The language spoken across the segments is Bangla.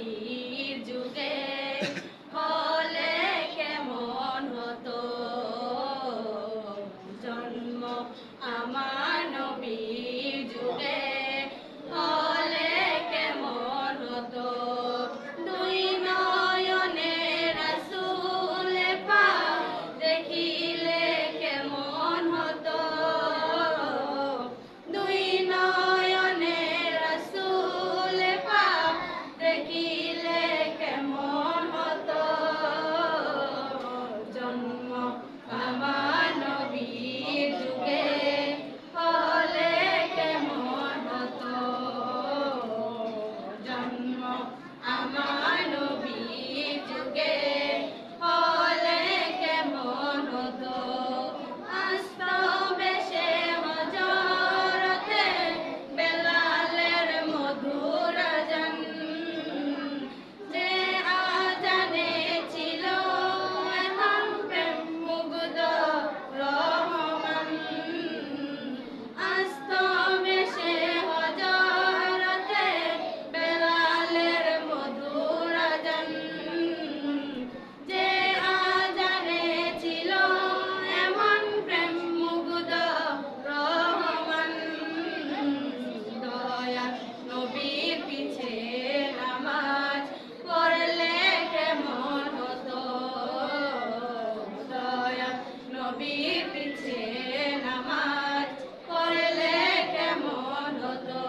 নবীর যুগে হলে কেমন হতো জন্ম আমার নবীর যুগে হলে কেমন হতো দুই নয়নে রাসূল পাক দেখিলে কেমন হতো দুই নয়নে রাসূল পাক দেখিলে কেমন হতো জন্ম আমার নবীর যুগে হলে কেমন হতো জন্ম আমার নবীর যুগে হলে কেমন হতো আস্ত বেশে হযরতে বেলালের মধুর আযান যে আযানে ছিল এমন প্রেম মুগ্ধ রহমান আস্ত বেশে হযরতে বেলালের মধুর আযান যে আযানে ছিল এমন প্রেম মুগ্ধ রহমান দয়া নবীর পিছে নামাজ পড়লে কেমন হতো দয়া নবীর পিছে নামাজ পড়লে কেমন হতো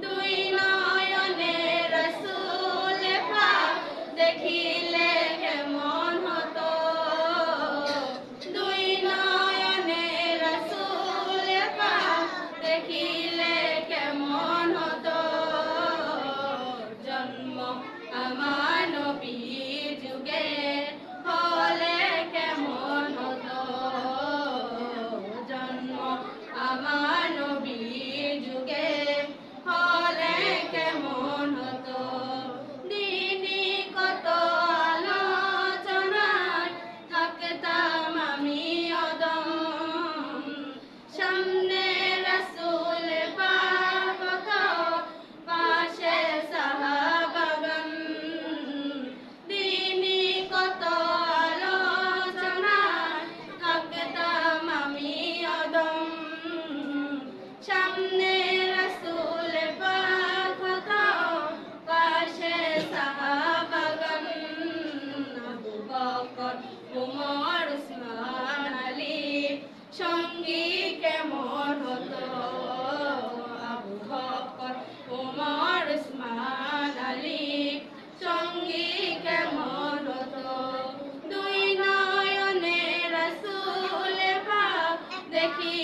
দুই নয়নে রাসূল পাক দেখিলে কেমন হতো দুই নয়নে রাসূল পাক দেখিলে কেমন হতো জন্ম আমার নবীর যুগে হলে কেমন হতো জন্ম আমার নবীর যুগে হলে কেমন হতো দিনই কত আলোচনায় থাকতাম আমি অদম সামনে রাসূল পাক পাশে সাহাবাগণ দিনই কত আলোচনায় থাকতাম আমি অদম সামনে রাসূল পাক পাশে সাহাবাগণ আবু বকর ওমর উসমান আলী সঙ্গী কেমন হতো আবু বকর ওমর উসমান আলী সঙ্গী কেমন হতো দুই নয়নে রাসূল পাক দেখি